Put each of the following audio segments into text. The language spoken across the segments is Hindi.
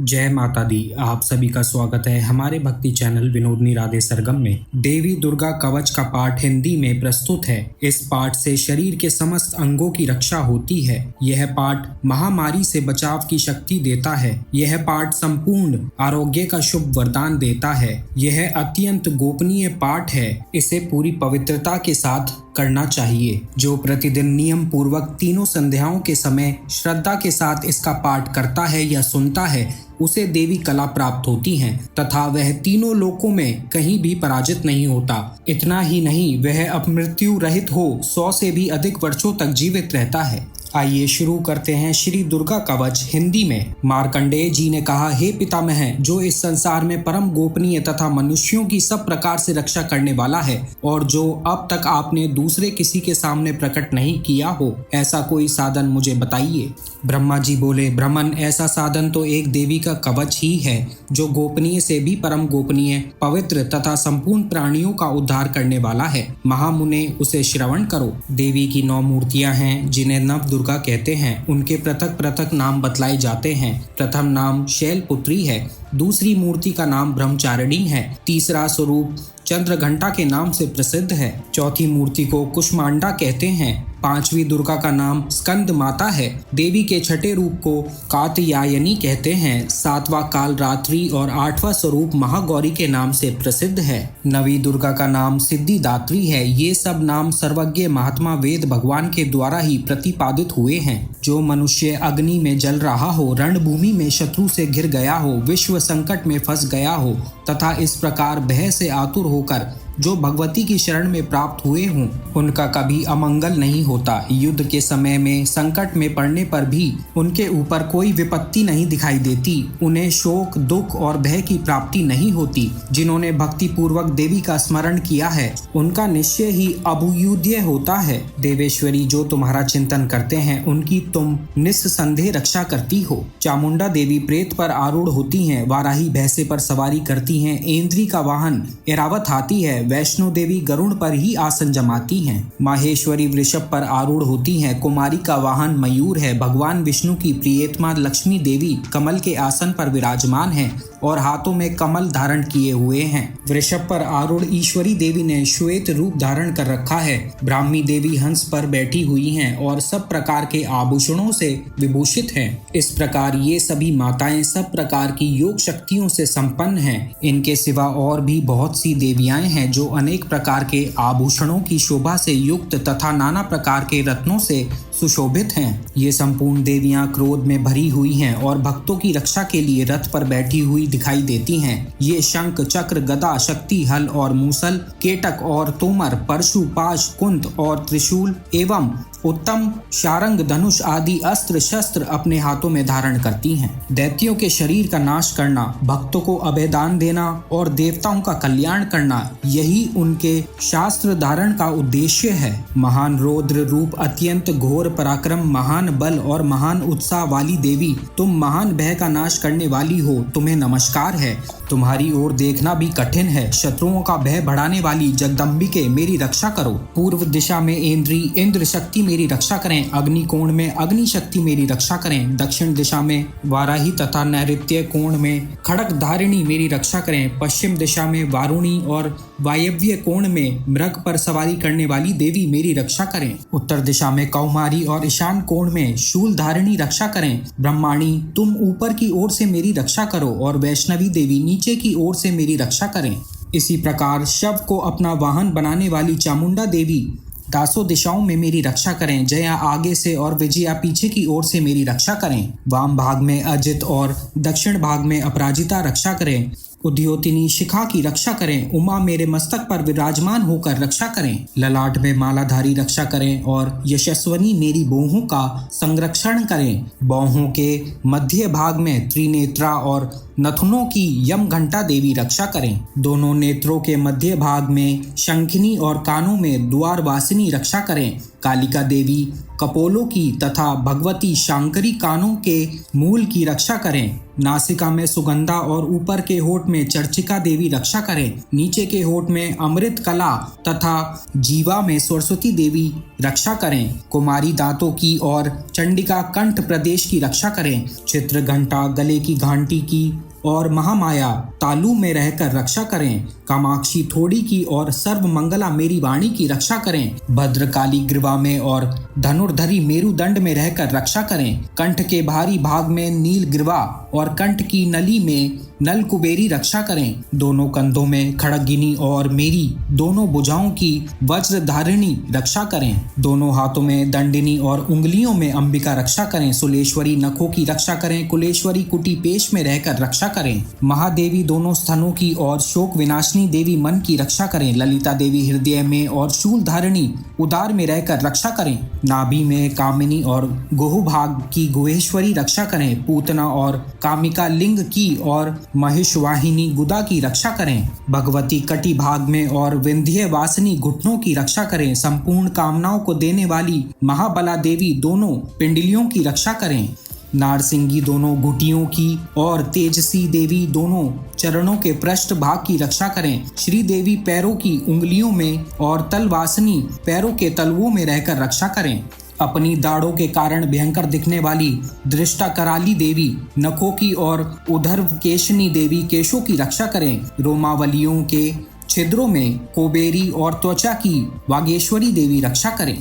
जय माता दी। आप सभी का स्वागत है हमारे भक्ति चैनल विनोदनी राधे सरगम में। देवी दुर्गा कवच का पाठ हिंदी में प्रस्तुत है। इस पाठ से शरीर के समस्त अंगों की रक्षा होती है। यह पाठ महामारी से बचाव की शक्ति देता है। यह पाठ संपूर्ण आरोग्य का शुभ वरदान देता है। यह अत्यंत गोपनीय पाठ है। इसे पूरी पवित्रता के साथ करना चाहिए। जो प्रतिदिन नियम पूर्वक तीनों संध्याओं के समय श्रद्धा के साथ इसका पाठ करता है या सुनता है, उसे देवी कला प्राप्त होती है तथा वह तीनों लोकों में कहीं भी पराजित नहीं होता। इतना ही नहीं, वह अपमृत्यु रहित हो 100 से भी अधिक वर्षों तक जीवित रहता है। आइए शुरू करते हैं श्री दुर्गा कवच हिंदी में। मार्कंडेय जी ने कहा, हे पितामह, जो इस संसार में परम गोपनीय तथा मनुष्यों की सब प्रकार से रक्षा करने वाला है और जो अब तक आपने दूसरे किसी के सामने प्रकट नहीं किया हो, ऐसा कोई साधन मुझे बताइए। ब्रह्मा जी बोले, ब्राह्मण, ऐसा साधन तो एक देवी का कवच ही है जो गोपनीय से भी परम गोपनीय, पवित्र तथा संपूर्ण प्राणियों का उद्धार करने वाला है। महामुने, उसे श्रवण करो। देवी की 9 मूर्तियां हैं जिन्हें नव दुर्गा कहते हैं। उनके पृथक पृथक नाम बतलाए जाते हैं। प्रथम नाम शैलपुत्री है, दूसरी मूर्ति का नाम ब्रह्मचारिणी है, तीसरा स्वरूप चंद्रघंटा के नाम से प्रसिद्ध है, चौथी मूर्ति को कुष्मांडा कहते हैं, पांचवी दुर्गा का नाम स्कंद माता है, देवी के छठे रूप को कात्यायनी कहते हैं, सातवां काल रात्रि और 8वां स्वरूप महागौरी के नाम से प्रसिद्ध है, नवी दुर्गा का नाम सिद्धिदात्री है। ये सब नाम सर्वज्ञ महात्मा वेद भगवान के द्वारा ही प्रतिपादित हुए हैं। जो मनुष्य अग्नि में जल रहा हो, रणभूमि में शत्रु से घिर गया हो, विश्व संकट में फंस गया हो तथा इस प्रकार भय से आतुर होकर जो भगवती की शरण में प्राप्त हुए हों, उनका कभी अमंगल नहीं होता। युद्ध के समय में संकट में पड़ने पर भी उनके ऊपर कोई विपत्ति नहीं दिखाई देती। उन्हें शोक, दुख और भय की प्राप्ति नहीं होती। जिन्होंने भक्ति पूर्वक देवी का स्मरण किया है, उनका निश्चय ही अभुयुद्य होता है। देवेश्वरी, जो तुम्हारा चिंतन करते हैं, उनकी तुम निस्संदेह रक्षा करती हो। चामुंडा देवी प्रेत पर आरूढ़ होती हैं, वाराही भैंसे पर सवारी करती हैं, इंद्री का वाहन ऐरावत हाथी है, वैष्णो देवी गरुड़ पर ही आसन जमाती हैं, माहेश्वरी वृषभ पर आरूढ़ होती हैं, कुमारी का वाहन मयूर है, भगवान विष्णु की प्रियतमा लक्ष्मी देवी कमल के आसन पर विराजमान है और हाथों में कमल धारण किए हुए हैं। वृषभ पर आरूढ़ ईश्वरी देवी ने श्वेत रूप धारण कर रखा है। ब्राह्मी देवी हंस पर बैठी हुई हैं और सब प्रकार के आभूषणों से विभूषित हैं। इस प्रकार ये सभी माताएं सब प्रकार की योग शक्तियों से संपन्न हैं। इनके सिवा और भी बहुत सी देवियां हैं जो अनेक प्रकार के आभूषणों की शोभा से युक्त तथा नाना प्रकार के रत्नों से सुशोभित हैं। ये संपूर्ण देवियां क्रोध में भरी हुई हैं और भक्तों की रक्षा के लिए रथ पर बैठी हुई दिखाई देती हैं। ये शंख, चक्र, गदा, शक्ति, हल और मूसल, केटक और तोमर, परशु, पाश, कुंत और त्रिशूल एवं उत्तम शारंग, धनुष आदि अस्त्र शस्त्र अपने हाथों में धारण करती हैं। दैत्यों के शरीर का नाश करना, भक्तों को अभयदान देना और देवताओं का कल्याण करना, यही उनके शास्त्र धारण का उद्देश्य है। महान रौद्र रूप, अत्यंत घोर पराक्रम, महान बल और महान उत्साह वाली देवी, तुम महान भय का नाश करने वाली हो। तुम्हें नमस्कार है। तुम्हारी ओर देखना भी कठिन है। शत्रुओं का भय बढ़ाने वाली जगदम्बिके, मेरी रक्षा करो। पूर्व दिशा में इंद्र शक्ति मेरी रक्षा करें। अग्नि कोण में अग्नि शक्ति मेरी रक्षा करें। दक्षिण दिशा में वाराही तथा नैऋत्य कोण में खड़ग धारिणी मेरी रक्षा करें। पश्चिम दिशा में वारुणी और वायव्य कोण में मृग पर सवारी करने वाली देवी मेरी रक्षा करें। उत्तर दिशा में कौमारी और ईशान कोण में शूल धारिणी रक्षा करें। ब्रह्माणी, तुम ऊपर की ओर से मेरी रक्षा करो और वैष्णवी देवी नीचे की ओर से मेरी रक्षा करें। इसी प्रकार शव को अपना वाहन बनाने वाली चामुंडा देवी दासों दिशाओं में मेरी रक्षा करें। जया आगे से और विजया पीछे की ओर से मेरी रक्षा करें। वाम भाग में अजित और दक्षिण भाग में अपराजिता रक्षा करें। उद्योतिनी शिखा की रक्षा करें। उमा मेरे मस्तक पर विराजमान होकर रक्षा करें। ललाट में मालाधारी रक्षा करें और यशस्वनी मेरी बाहों का संरक्षण करें। बाहों के मध्य भाग में त्रिनेत्रा और नथुनों की यम घंटा देवी रक्षा करें। दोनों नेत्रों के मध्य भाग में शंखिनी और कानों में द्वार वासिनी रक्षा करें। कालिका देवी कपोलों की तथा भगवती शांकरी कानों के मूल की रक्षा करें। नासिका में सुगंधा और ऊपर के होठ में चर्चिका देवी रक्षा करें। नीचे के होठ में अमृत कला तथा जीवा में सरस्वती देवी रक्षा करें। कुमारी दांतों की और चंडिका कंठ प्रदेश की रक्षा करें। चित्र घंटा गले की घंटी की और महामाया तालु में रहकर रक्षा करें। कामाक्षी थोड़ी की और सर्व मंगला मेरी वाणी की रक्षा करें। भद्रकाली ग्रीवा में और धनुर्धरी मेरुदंड में रहकर रक्षा करें। कंठ के भारी भाग में नील ग्रीवा और कंठ की नली में नल कुबेरी रक्षा करें। दोनों कंधों में खड़गिनी और मेरी दोनों भुजाओं की वज्रधारिणी रक्षा करें। दोनों हाथों में दंडिनी और उंगलियों में अंबिका रक्षा करें। सुलेश्वरी नखों की रक्षा करें। कुलेश्वरी कुटी पेश में रहकर रक्षा करें। महादेवी दोनों स्तनों की और शोक विनाशिनी देवी मन की रक्षा करें। ललिता देवी हृदय में और शूल धारिणी उदार में रहकर रक्षा करें। नाभि में कामिनी और गुहु भाग की गुहेश्वरी रक्षा करें। पूतना और कामिका लिंग की और महेशवाहिनी गुदा की रक्षा करें। भगवती कटी भाग में और विंध्य वासिनी घुटनों की रक्षा करें। संपूर्ण कामनाओं को देने वाली महाबला देवी दोनों पिंडलियों की रक्षा करें। नारसिंगी दोनों घुटियों की और तेजसी देवी दोनों चरणों के पृष्ठ भाग की रक्षा करें। श्री देवी पैरों की उंगलियों में और तलवासिनी पैरों के तलवों में रहकर रक्षा करें। अपनी दाढ़ों के कारण भयंकर दिखने वाली दृष्टा कराली देवी नखों की और उधर केशनी देवी केशों की रक्षा करें। रोमावलियों के छिद्रों में कोबेरी और त्वचा की वागेश्वरी देवी रक्षा करें।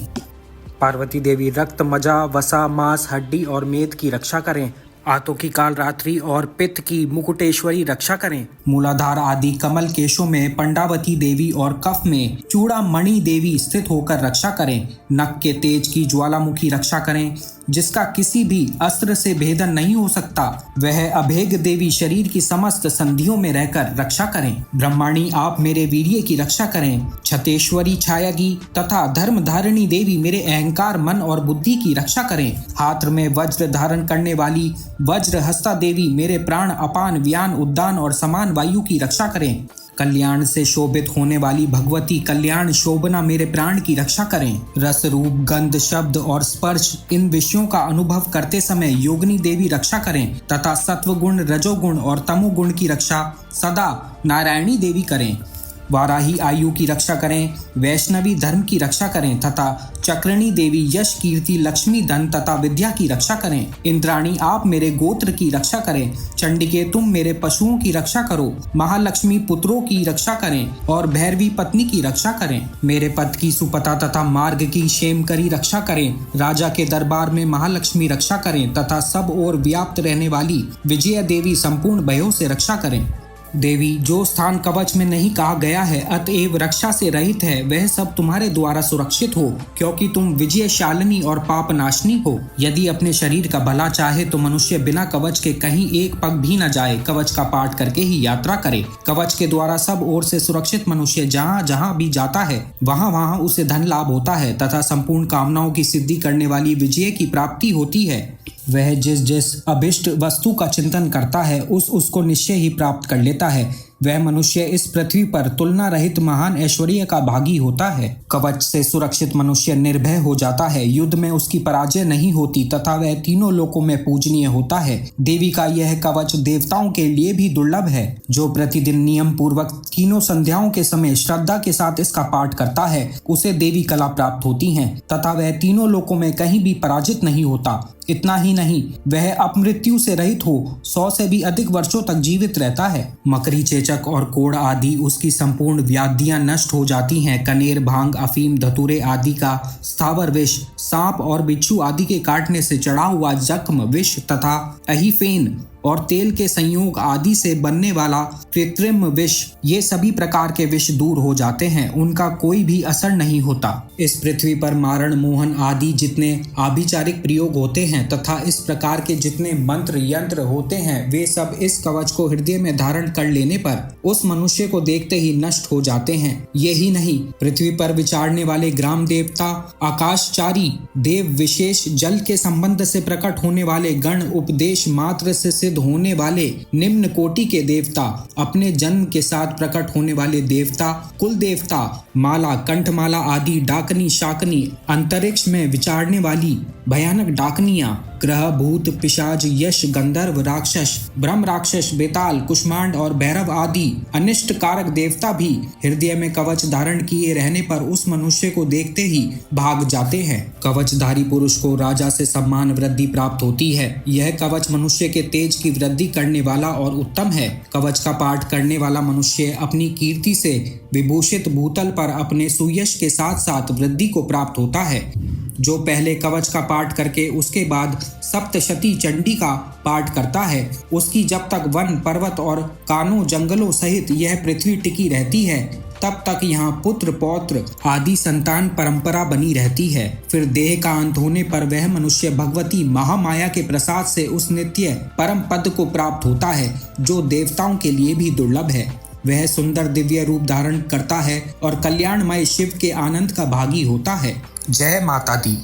पार्वती देवी रक्त मजा वसा मांस हड्डी और मेद की रक्षा करें। आंतों की काल रात्रि और पित्त की मुकुटेश्वरी रक्षा करें। मूलाधार आदि कमल केशों में पंडावती देवी और कफ में चूड़ामणि देवी स्थित होकर रक्षा करें। नख के तेज की ज्वालामुखी रक्षा करें, जिसका किसी भी अस्त्र से भेदन नहीं हो सकता। वह अभेग देवी शरीर की समस्त संधियों में रहकर रक्षा करें। ब्रह्माणी आप मेरे वीर्य की रक्षा करें। छतेश्वरी छायागी तथा धर्म धारिणी देवी मेरे अहंकार मन और बुद्धि की रक्षा करें। हाथ में वज्र धारण करने वाली वज्र हस्ता देवी मेरे प्राण अपान व्यान उद्दान और समान वायु की रक्षा करें। कल्याण से शोभित होने वाली भगवती कल्याण शोभना मेरे प्राण की रक्षा करें। रस रूप गंध शब्द और स्पर्श इन विषयों का अनुभव करते समय योगिनी देवी रक्षा करें तथा सत्वगुण रजोगुण और तमोगुण की रक्षा सदा नारायणी देवी करें। वाराही आयु की रक्षा करें। वैष्णवी धर्म की रक्षा करें तथा चक्रणी देवी यश कीर्ति लक्ष्मी धन तथा विद्या की रक्षा करें। इंद्राणी आप मेरे गोत्र की रक्षा करें। चंडिके तुम मेरे पशुओं की रक्षा करो। महालक्ष्मी पुत्रों की रक्षा करें और भैरवी पत्नी की रक्षा करें। मेरे पद की सुपता तथा मार्ग की क्षेमकरी रक्षा करें। राजा के दरबार में महालक्ष्मी रक्षा करें तथा सब ओर व्याप्त रहने वाली विजया देवी संपूर्ण भयों से रक्षा करें। देवी जो स्थान कवच में नहीं कहा गया है अतएव रक्षा से रहित है, वह सब तुम्हारे द्वारा सुरक्षित हो, क्योंकि तुम विजयशालिनी और पाप नाशनी हो। यदि अपने शरीर का भला चाहे तो मनुष्य बिना कवच के कहीं एक पग भी न जाए, कवच का पाठ करके ही यात्रा करे। कवच के द्वारा सब ओर से सुरक्षित मनुष्य जहाँ जहाँ भी जाता है वहाँ वहाँ उसे धन लाभ होता है तथा संपूर्ण कामनाओं की सिद्धि करने वाली विजय की प्राप्ति होती है। वह जिस जिस अभिष्ट वस्तु का चिंतन करता है उसको निश्चय ही प्राप्त कर लेता है। वह मनुष्य इस पृथ्वी पर तुलना रहित महान ऐश्वर्य का भागी होता है। कवच से सुरक्षित मनुष्य निर्भय हो जाता है। युद्ध में उसकी पराजय नहीं होती तथा वह तीनों लोकों में पूजनीय होता है। देवी का यह कवच देवताओं के लिए भी दुर्लभ है। जो प्रतिदिन नियम पूर्वक तीनों संध्याओं के समय श्रद्धा के साथ इसका पाठ करता है उसे देवी कला प्राप्त होती है तथा वह तीनों लोकों में कहीं भी पराजित नहीं होता। इतना ही नहीं, वह अपमृत्यु से रहित हो 100 से भी अधिक वर्षों तक जीवित रहता है। मकरी चेचक और कोढ़ आदि उसकी संपूर्ण व्याधियां नष्ट हो जाती हैं। कनेर भांग अफीम धतूरे आदि का स्थावर विष, सांप और बिच्छू आदि के काटने से चढ़ा हुआ जख्म विष तथा अहिफेन और तेल के संयोग आदि से बनने वाला कृत्रिम विष, ये सभी प्रकार के विष दूर हो जाते हैं, उनका कोई भी असर नहीं होता। इस पृथ्वी पर मारण मोहन आदि जितने आभिचारिक प्रयोग होते हैं तथा इस प्रकार के जितने मंत्र यंत्र होते हैं वे सब इस कवच को हृदय में धारण कर लेने पर उस मनुष्य को देखते ही नष्ट हो जाते हैं। यही नहीं, पृथ्वी पर विचारने वाले ग्राम देवता, आकाशचारी देव, विशेष जल के संबंध से प्रकट होने वाले गण, उपदेश मात्र से सिद्ध होने वाले निम्न कोटि के देवता, अपने जन्म के साथ प्रकट होने वाले देवता, कुल देवता, माला, कंठमाला आदि डाकनी शाकनी, अंतरिक्ष में विचारने वाली भयानक डाकनियां, ग्रह, भूत, पिशाच, यश, गंधर्व, राक्षस, ब्रह्म राक्षस, बेताल, कुष्मांड और भैरव आदि अनिष्ट कारक देवता भी हृदय में कवच धारण किए रहने पर उस मनुष्य को देखते ही भाग जाते हैं। कवचधारी पुरुष को राजा से सम्मान वृद्धि प्राप्त होती है। यह कवच मनुष्य के तेज की वृद्धि करने वाला और उत्तम है। कवच का पाठ करने वाला मनुष्य अपनी कीर्ति से विभूषित भूतल पर अपने सुयश के साथ साथ वृद्धि को प्राप्त होता है। जो पहले कवच का पाठ करके उसके बाद सप्तशती चंडी का पाठ करता है, उसकी जब तक वन, पर्वत और कानों, जंगलों सहित यह पृथ्वी टिकी रहती है, तब तक यहाँ पुत्र, पौत्र आदि संतान परंपरा बनी रहती है। फिर देह का अंत होने पर वह मनुष्य भगवती महामाया के प्रसाद से उस नित्य परम पद को प्राप्त होता है, जो देवताओं के लिए भी दुर्लभ है। वह सुंदर दिव्य रूप धारण करता है और कल्याणमय शिव के आनंद का भागी होता है। जय माता दी।